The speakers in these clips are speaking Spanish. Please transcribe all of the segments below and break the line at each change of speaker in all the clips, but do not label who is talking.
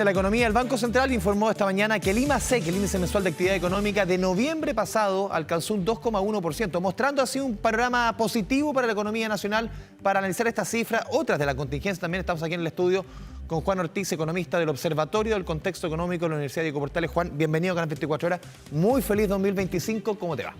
De la economía, el Banco Central informó esta mañana que el IMACEC, el índice mensual de actividad económica, de noviembre pasado alcanzó un 2,1%, mostrando así un panorama positivo para la economía nacional. Para analizar esta cifra, otras de la contingencia, también estamos aquí en el estudio con Juan Ortiz, economista del Observatorio del Contexto Económico de la Universidad de Portales. Juan, bienvenido a Canal 24 Horas. Muy feliz 2025. ¿Cómo te va?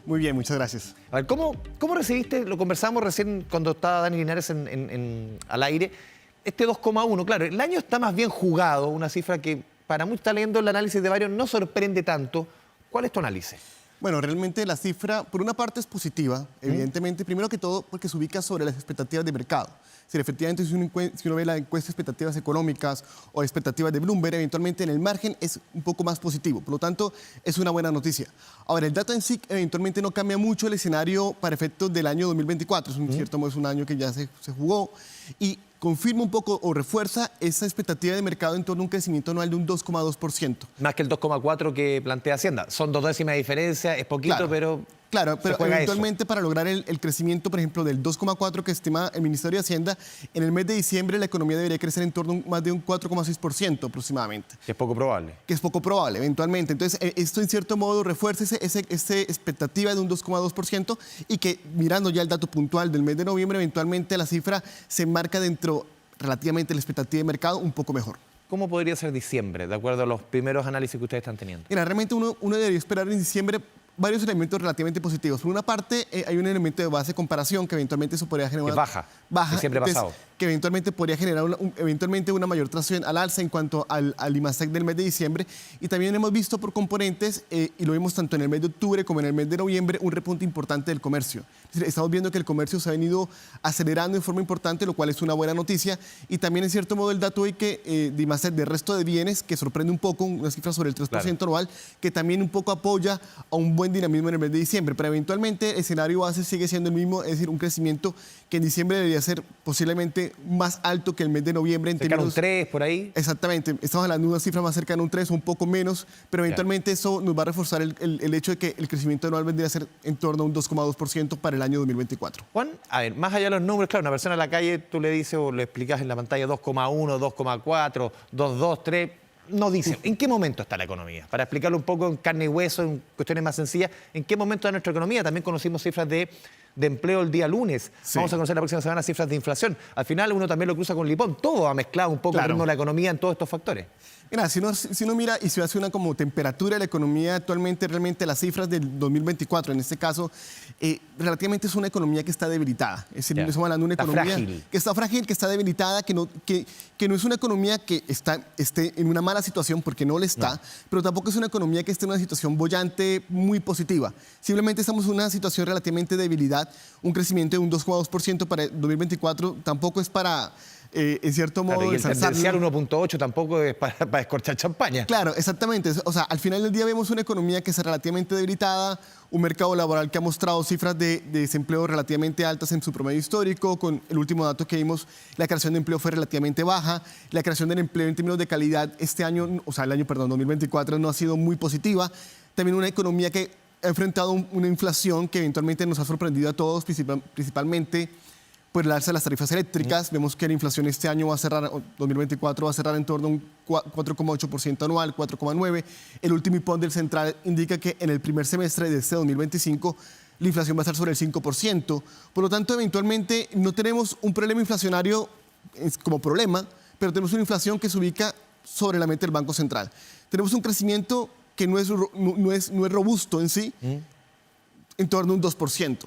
Muy bien, muchas gracias.
A ver, ¿cómo recibiste? Lo conversamos recién cuando estaba Dani Linares al aire. Este 2,1, claro, el año está más bien jugado, una cifra que para muchos está leyendo el análisis de varios no sorprende tanto. ¿Cuál es tu análisis?
Bueno, realmente la cifra, por una parte, es positiva, evidentemente, primero que todo porque se ubica sobre las expectativas de mercado. Si efectivamente si uno ve la encuesta de expectativas económicas o expectativas de Bloomberg, eventualmente en el margen es un poco más positivo. Por lo tanto, es una buena noticia. Ahora, el dato en sí eventualmente no cambia mucho el escenario para efectos del año 2024. Es cierto modo, es un año que ya se jugó y confirma un poco o refuerza esa expectativa de mercado en torno a un crecimiento anual de un 2,2%.
Más que el 2,4% que plantea Hacienda. Son 2 décimas de diferencia, es poquito,
claro,
pero...
Claro, pero eventualmente
eso.
Para lograr el crecimiento, por ejemplo, del 2,4% que estima el Ministerio de Hacienda, en el mes de diciembre la economía debería crecer en torno a más de un 4,6% aproximadamente.
Que es poco probable.
Que es poco probable, eventualmente. Entonces, esto en cierto modo refuerza esa expectativa de un 2,2% y que, mirando ya el dato puntual del mes de noviembre, eventualmente la cifra se enmarca dentro, relativamente, la expectativa de mercado un poco mejor.
¿Cómo podría ser diciembre, de acuerdo a los primeros análisis que ustedes están teniendo?
Mira, realmente uno debería esperar en diciembre varios elementos relativamente positivos. Por una parte, hay un elemento de base de comparación que eventualmente eso podría generar...
Es baja, diciembre pasado.
Que eventualmente podría generar una mayor tracción al alza en cuanto al IMACEC del mes de diciembre. Y también hemos visto por componentes, y lo vimos tanto en el mes de octubre como en el mes de noviembre, un repunte importante del comercio. Es decir, estamos viendo que el comercio se ha venido acelerando en forma importante, lo cual es una buena noticia. Y también, en cierto modo, el dato hoy que de IMACEC del resto de bienes, que sorprende un poco, una cifra sobre el 3% anual, que también un poco apoya a un buen dinamismo en el mes de diciembre. Pero eventualmente el escenario base sigue siendo el mismo, es decir, un crecimiento que en diciembre debería ser posiblemente más alto que el mes de noviembre.
Cerca de un 3, por ahí.
Exactamente, estamos hablando de una cifra más cercana a un 3 o un poco menos, pero eventualmente eso nos va a reforzar el hecho de que el crecimiento anual vendría a ser en torno a un 2,2% para el año 2024.
Juan, a ver, más allá de los números, claro, una persona en la calle, tú le dices o le explicas en la pantalla 2,1, 2,4, 2,2, 3... No dice, ¿en qué momento está la economía? Para explicarlo un poco en carne y hueso, en cuestiones más sencillas, ¿en qué momento está nuestra economía? También conocimos cifras de empleo el día lunes. Sí. Vamos a conocer la próxima semana cifras de inflación. Al final uno también lo cruza con Lipón. Todo ha mezclado un poco el ritmo de la economía en todos estos factores.
Mira, si uno mira y se hace una como temperatura de la economía actualmente, realmente las cifras del 2024, en este caso, relativamente es una economía que está debilitada. Es decir, estamos hablando de una economía que está frágil, que está debilitada, que no es una economía que esté en una mala situación, porque no lo está, pero tampoco es una economía que esté en una situación boyante muy positiva. Simplemente estamos en una situación relativamente de debilidad. Un crecimiento de un 2,2% para el 2024 tampoco es para... en cierto modo,
claro, y el tendencial 1,8 tampoco es para escorchar champaña.
Claro, exactamente. O sea, al final del día vemos una economía que está relativamente debilitada, un mercado laboral que ha mostrado cifras de desempleo relativamente altas en su promedio histórico. Con el último dato que vimos, la creación de empleo fue relativamente baja. La creación del empleo en términos de calidad este año, o sea, el año, perdón, 2024, no ha sido muy positiva. También una economía que ha enfrentado una inflación que eventualmente nos ha sorprendido a todos, principalmente por el alza de las tarifas eléctricas. Vemos que la inflación este año va a cerrar, 2024 va a cerrar en torno a un 4,8% anual, 4,9%. El último IPON del Central indica que en el primer semestre de este 2025 la inflación va a estar sobre el 5%. Por lo tanto, eventualmente no tenemos un problema inflacionario como problema, pero tenemos una inflación que se ubica sobre la meta del Banco Central. Tenemos un crecimiento que no es robusto en sí, en torno a un 2%.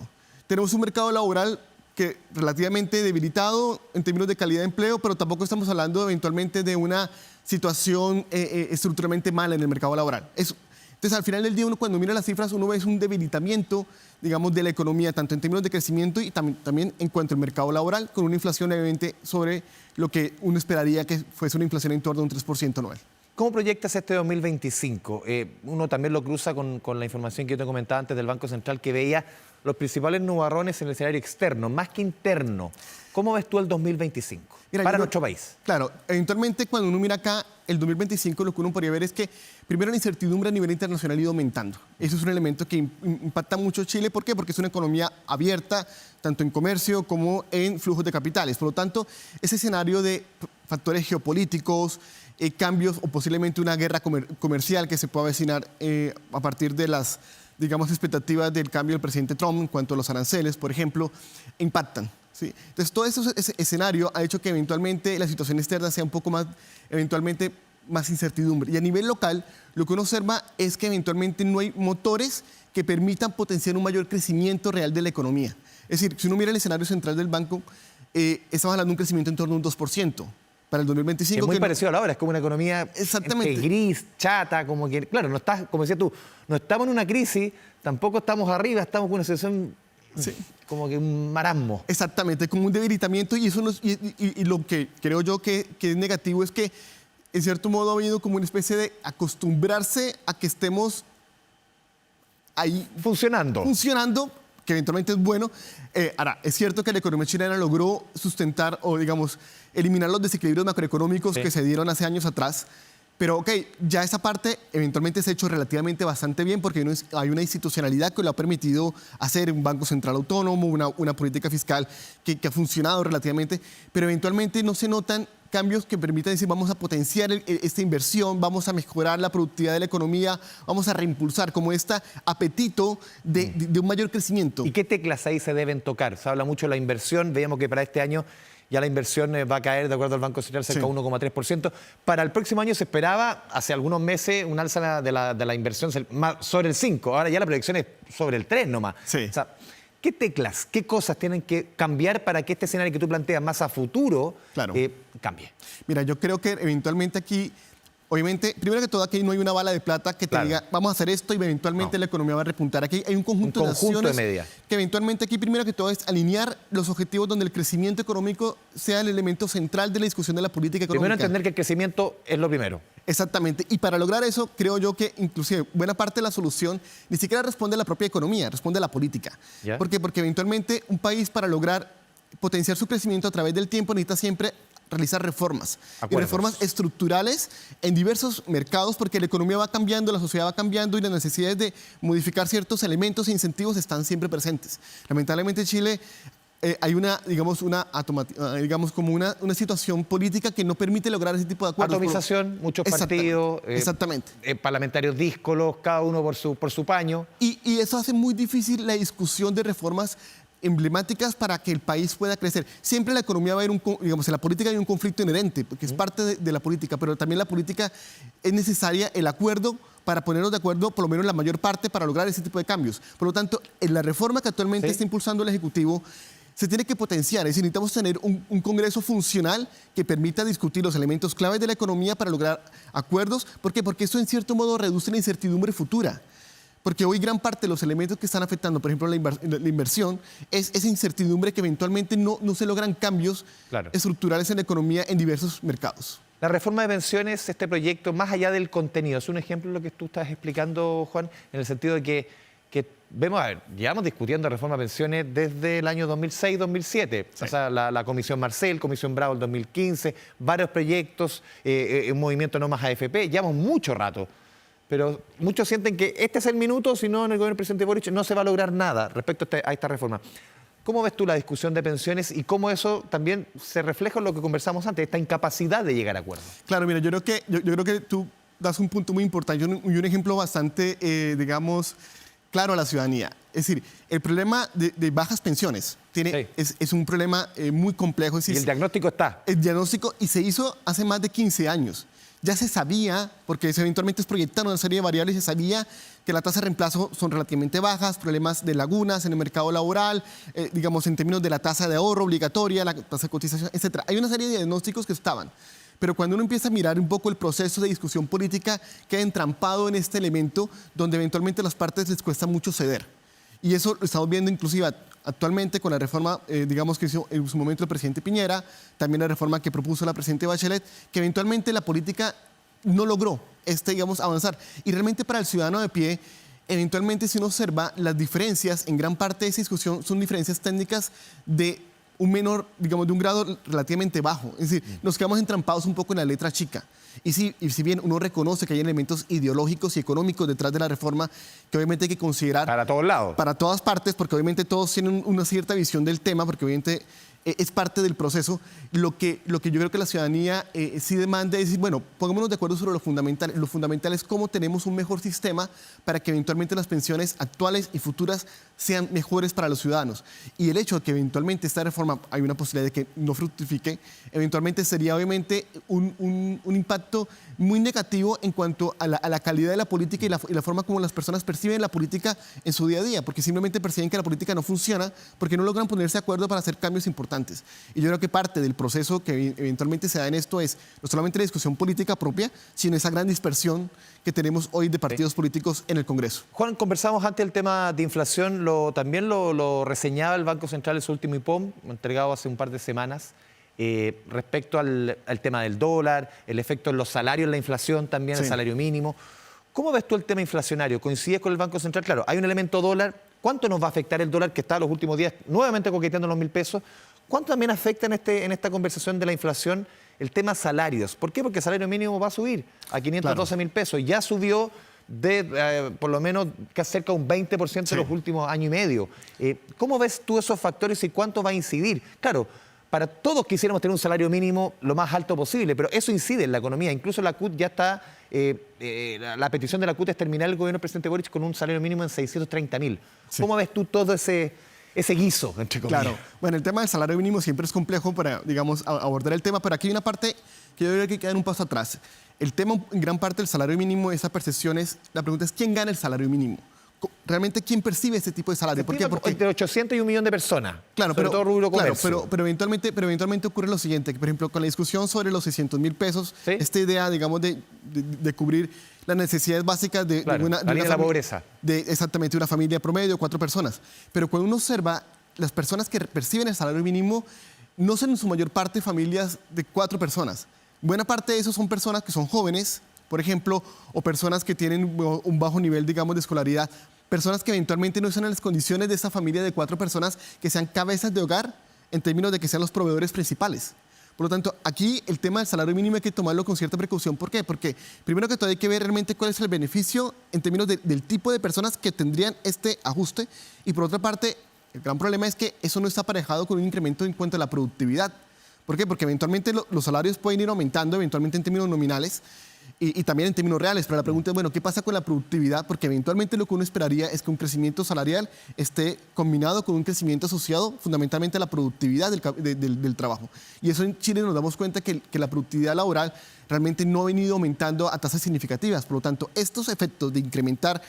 Tenemos un mercado laboral que relativamente debilitado en términos de calidad de empleo, pero tampoco estamos hablando eventualmente de una situación estructuralmente mala en el mercado laboral. Entonces, al final del día, uno cuando mira las cifras, uno ve un debilitamiento, digamos, de la economía, tanto en términos de crecimiento y también en cuanto al mercado laboral, con una inflación evidente sobre lo que uno esperaría que fuese una inflación en torno a un 3% anual.
¿Cómo proyectas este 2025? Uno también lo cruza con la información que yo te comentaba antes del Banco Central, que veía los principales nubarrones en el escenario externo, más que interno. ¿Cómo ves tú el 2025 para nuestro país?
Claro, eventualmente cuando uno mira acá el 2025, lo que uno podría ver es que primero la incertidumbre a nivel internacional ha ido aumentando. Eso es un elemento que impacta mucho a Chile. ¿Por qué? Porque es una economía abierta, tanto en comercio como en flujos de capitales. Por lo tanto, ese escenario de factores geopolíticos, cambios o posiblemente una guerra comercial que se pueda avecinar a partir de las, digamos, expectativas del cambio del presidente Trump en cuanto a los aranceles, por ejemplo, impactan. ¿Sí? Entonces, todo ese escenario ha hecho que eventualmente la situación externa sea un poco más, eventualmente, más incertidumbre. Y a nivel local, lo que uno observa es que eventualmente no hay motores que permitan potenciar un mayor crecimiento real de la economía. Es decir, si uno mira el escenario central del banco, estamos hablando de un crecimiento en torno a un 2% para el 2025.
Es muy parecido a la hora, es como una economía gris, chata, como que, claro, no está, como decías tú, no estamos en una crisis, tampoco estamos arriba, estamos con una situación como que un marasmo.
Exactamente, como un debilitamiento, y eso y lo que creo yo que es negativo es que en cierto modo ha habido como una especie de acostumbrarse a que estemos ahí funcionando, que eventualmente es bueno. Ahora, es cierto que la economía chilena logró sustentar o, digamos, eliminar los desequilibrios macroeconómicos que se dieron hace años atrás, pero ok, ya esa parte eventualmente se ha hecho relativamente bastante bien porque hay una institucionalidad que lo ha permitido hacer, un banco central autónomo, una política fiscal que ha funcionado relativamente, pero eventualmente no se notan cambios que permitan decir vamos a potenciar esta inversión, vamos a mejorar la productividad de la economía, vamos a reimpulsar como este apetito de un mayor crecimiento.
¿Y qué teclas ahí se deben tocar? Se habla mucho de la inversión, veíamos que para este año ya la inversión va a caer, de acuerdo al Banco Central, cerca de 1,3%. Para el próximo año se esperaba, hace algunos meses, un alza de la inversión sobre el 5%. Ahora ya la proyección es sobre el 3% nomás.
Sí.
O sea, ¿qué teclas, qué cosas tienen que cambiar para que este escenario que tú planteas más a futuro cambie?
Mira, yo creo que eventualmente aquí, obviamente, primero que todo, aquí no hay una bala de plata que te diga, vamos a hacer esto y eventualmente la economía va a repuntar. Aquí hay un conjunto de acciones que eventualmente aquí, primero que todo, es alinear los objetivos donde el crecimiento económico sea el elemento central de la discusión de la política económica.
Primero entender que el crecimiento es lo primero.
Exactamente. Y para lograr eso, creo yo que inclusive buena parte de la solución ni siquiera responde a la propia economía, responde a la política. ¿Por qué? Porque eventualmente un país, para lograr potenciar su crecimiento a través del tiempo, necesita siempre realizar reformas. Y reformas estructurales en diversos mercados, porque la economía va cambiando, la sociedad va cambiando y las necesidades de modificar ciertos elementos e incentivos están siempre presentes. Lamentablemente en Chile hay una situación política que no permite lograr ese tipo de acuerdos.
Atomización, muchos partidos, parlamentarios díscolos, cada uno por su paño.
Y eso hace muy difícil la discusión de reformas emblemáticas para que el país pueda crecer. Siempre en la economía va a haber en la política hay un conflicto inherente, porque es parte de la política, pero también la política es necesaria el acuerdo para ponernos de acuerdo, por lo menos la mayor parte, para lograr ese tipo de cambios. Por lo tanto, en la reforma que actualmente está impulsando el Ejecutivo, se tiene que potenciar, es decir, necesitamos tener un Congreso funcional que permita discutir los elementos claves de la economía para lograr acuerdos. ¿Por qué? Porque eso en cierto modo reduce la incertidumbre futura. Porque hoy gran parte de los elementos que están afectando, por ejemplo, la inversión, es esa incertidumbre que eventualmente no se logran cambios estructurales en la economía en diversos mercados.
La reforma de pensiones, este proyecto, más allá del contenido, es un ejemplo de lo que tú estás explicando, Juan, en el sentido de que vemos, llevamos discutiendo reforma de pensiones desde el año 2006-2007. O sea, la Comisión Marcel, Comisión Bravo el 2015, varios proyectos, un movimiento no más AFP, llevamos mucho rato. Pero muchos sienten que este es el minuto, si no en el gobierno del presidente Boric no se va a lograr nada respecto a esta reforma. ¿Cómo ves tú la discusión de pensiones y cómo eso también se refleja en lo que conversamos antes, esta incapacidad de llegar a acuerdos?
Claro, mira, yo creo que tú das un punto muy importante y un ejemplo bastante, digamos, claro a la ciudadanía. Es decir, el problema de bajas pensiones es un problema muy complejo.
Y el diagnóstico está.
El diagnóstico, y se hizo hace más de 15 años. Ya se sabía, porque eventualmente es proyectado una serie de variables, se sabía que las tasas de reemplazo son relativamente bajas, problemas de lagunas en el mercado laboral, digamos en términos de la tasa de ahorro obligatoria, la tasa de cotización, etc. Hay una serie de diagnósticos que estaban. Pero cuando uno empieza a mirar un poco el proceso de discusión política, queda entrampado en este elemento donde eventualmente a las partes les cuesta mucho ceder. Y eso lo estamos viendo inclusive actualmente con la reforma, digamos, que hizo en su momento el presidente Piñera, también la reforma que propuso la presidenta Bachelet, que eventualmente la política no logró digamos, avanzar. Y realmente para el ciudadano de pie, eventualmente si uno observa, las diferencias en gran parte de esa discusión son diferencias técnicas de un menor, digamos, de un grado relativamente bajo. Es decir, nos quedamos entrampados un poco en la letra chica. Y si bien uno reconoce que hay elementos ideológicos y económicos detrás de la reforma que obviamente hay que considerar...
Para todos lados.
Para todas partes, porque obviamente todos tienen una cierta visión del tema, porque obviamente es parte del proceso. Lo que yo creo que la ciudadanía sí demanda es decir, bueno, pongámonos de acuerdo sobre lo fundamental. Lo fundamental es cómo tenemos un mejor sistema para que eventualmente las pensiones actuales y futuras sean mejores para los ciudadanos. Y el hecho de que eventualmente esta reforma, hay una posibilidad de que no fructifique, eventualmente sería obviamente un impacto muy negativo en cuanto a la calidad de la política y la forma como las personas perciben la política en su día a día, porque simplemente perciben que la política no funciona, porque no logran ponerse de acuerdo para hacer cambios importantes. Y yo creo que parte del proceso que eventualmente se da en esto es no solamente la discusión política propia, sino esa gran dispersión que tenemos hoy de partidos políticos en el Congreso.
Juan, conversamos antes del tema de inflación, también lo reseñaba el Banco Central en su último IPOM, entregado hace un par de semanas, respecto al tema del dólar, el efecto en los salarios, en la inflación también,
Sí.
el salario mínimo. ¿Cómo ves tú el tema inflacionario? ¿Coincides con el Banco Central? Claro, hay un elemento dólar. ¿Cuánto nos va a afectar el dólar que está los últimos días nuevamente coqueteando los 1.000 pesos? ¿Cuánto también afecta en esta conversación de la inflación el tema salarios? ¿Por qué? Porque el salario mínimo va a subir a 512.000 pesos. Ya subió de por lo menos cerca de un 20% en los últimos año y medio. ¿Cómo ves tú esos factores y cuánto va a incidir? Claro, para todos quisiéramos tener un salario mínimo lo más alto posible, pero eso incide en la economía. Incluso la CUT ya está, la petición de la CUT es terminar el gobierno del presidente Boric con un salario mínimo en 630.000.
Sí.
¿Cómo ves tú todo ese guiso, entre comillas?
Claro. Bueno, el tema del salario mínimo siempre es complejo para, digamos, abordar el tema, pero aquí hay una parte que yo creo que hay que dar un paso atrás. El tema, en gran parte del salario mínimo, esa percepción es, la pregunta es, ¿quién gana el salario mínimo? ¿Realmente quién percibe este tipo de salario? ¿Por qué? Porque
Entre 800 y 1 millón de personas,
claro,
sobre todo rubro comercio.
claro, pero eventualmente ocurre lo siguiente, que por ejemplo con la discusión sobre los 600.000 pesos,
¿Sí?
esta idea, digamos, de cubrir las necesidades básicas de
Claro,
una
la línea de la pobreza.
Exactamente, una familia promedio, 4 personas. Pero cuando uno observa, las personas que perciben el salario mínimo no son en su mayor parte familias de 4 personas. Buena parte de esos son personas que son jóvenes, por ejemplo, o personas que tienen un bajo nivel, digamos, de escolaridad, personas que eventualmente no están en las condiciones de esa familia de 4 personas que sean cabezas de hogar en términos de que sean los proveedores principales. Por lo tanto, aquí el tema del salario mínimo hay que tomarlo con cierta precaución. ¿Por qué? Porque primero que todo hay que ver realmente cuál es el beneficio en términos del tipo de personas que tendrían este ajuste. Y por otra parte, el gran problema es que eso no está aparejado con un incremento en cuanto a la productividad. ¿Por qué? Porque eventualmente los salarios pueden ir aumentando, eventualmente en términos nominales, y también en términos reales, pero la pregunta es, bueno, ¿qué pasa con la productividad? Porque eventualmente lo que uno esperaría es que un crecimiento salarial esté combinado con un crecimiento asociado fundamentalmente a la productividad del trabajo. Y eso en Chile nos damos cuenta que la productividad laboral realmente no ha venido aumentando a tasas significativas. Por lo tanto, estos efectos de incrementar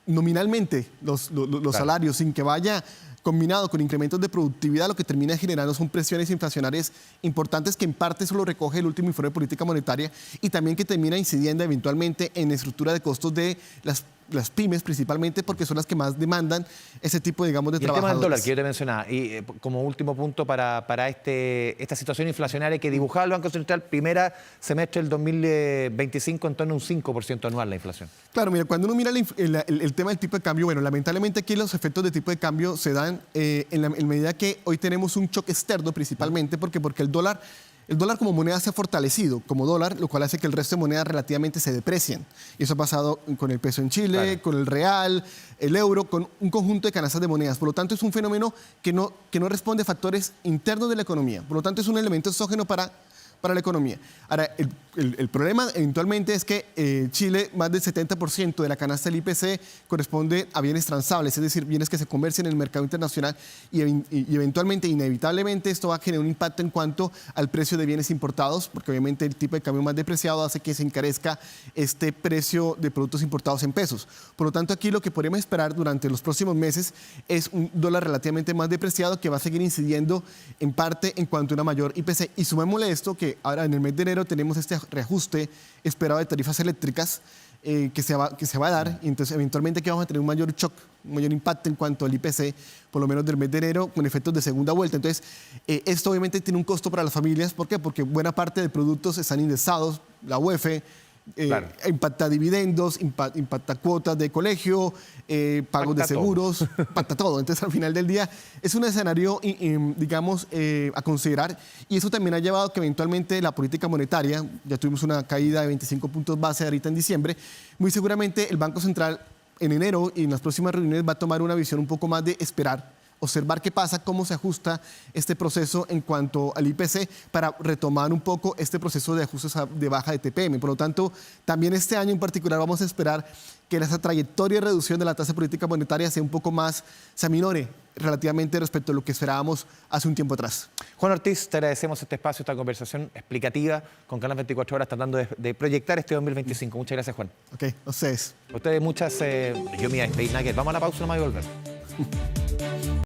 nominalmente los salarios sin que vaya combinado con incrementos de productividad, lo que termina generando son presiones inflacionarias importantes que en parte eso lo recoge el último informe de política monetaria y también que termina incidiendo eventualmente en la estructura de costos de las pymes principalmente porque son las que más demandan ese tipo, digamos, de trabajadores.
El tema del dólar que yo te mencionaba, y como último punto para esta situación inflacionaria que dibujaba el Banco Central, primera semestre del 2025 en torno a un 5% anual la inflación.
Claro, mira, cuando uno mira el tema del tipo de cambio, bueno, lamentablemente aquí los efectos de tipo de cambio se dan en medida que hoy tenemos un choque externo principalmente, porque el dólar como moneda se ha fortalecido como dólar, lo cual hace que el resto de monedas relativamente se deprecien. Y eso ha pasado con el peso en Chile, claro, con el real, el euro, con un conjunto de canastas de monedas. Por lo tanto, es un fenómeno que no responde a factores internos de la economía. Por lo tanto, es un elemento exógeno para la economía. Ahora, el problema eventualmente es que Chile, más del 70% de la canasta del IPC corresponde a bienes transables, es decir, bienes que se comercian en el mercado internacional y eventualmente, inevitablemente, esto va a generar un impacto en cuanto al precio de bienes importados, porque obviamente el tipo de cambio más depreciado hace que se encarezca este precio de productos importados en pesos. Por lo tanto, aquí lo que podríamos esperar durante los próximos meses es un dólar relativamente más depreciado que va a seguir incidiendo en parte en cuanto a una mayor IPC. Y sumémosle esto que ahora en el mes de enero tenemos este reajuste esperado de tarifas eléctricas que se va a dar, y entonces eventualmente aquí vamos a tener un mayor shock, un mayor impacto en cuanto al IPC, por lo menos del mes de enero, con efectos de segunda vuelta. Entonces, esto obviamente tiene un costo para las familias. ¿Por qué? Porque buena parte de productos están indexados, la UEF, claro, impacta dividendos, impacta cuotas de colegio, pagos de seguros, impacta todo. Entonces, al final del día, es un escenario, digamos, a considerar. Y eso también ha llevado a que eventualmente la política monetaria, ya tuvimos una caída de 25 puntos base ahorita en diciembre, muy seguramente el Banco Central en enero y en las próximas reuniones va a tomar una visión un poco más de esperar observar qué pasa, cómo se ajusta este proceso en cuanto al IPC para retomar un poco este proceso de ajustes de baja de TPM. Por lo tanto, también este año en particular vamos a esperar que esa trayectoria de reducción de la tasa de política monetaria sea un poco más, se aminore relativamente respecto a lo que esperábamos hace un tiempo atrás.
Juan Ortiz, te agradecemos este espacio, esta conversación explicativa con Canal 24 Horas, tratando de proyectar este 2025. Muchas gracias, Juan.
Ok, a ustedes.
Ustedes muchas, yo me iba a despedir, nada que- vamos a la pausa nomás y volver.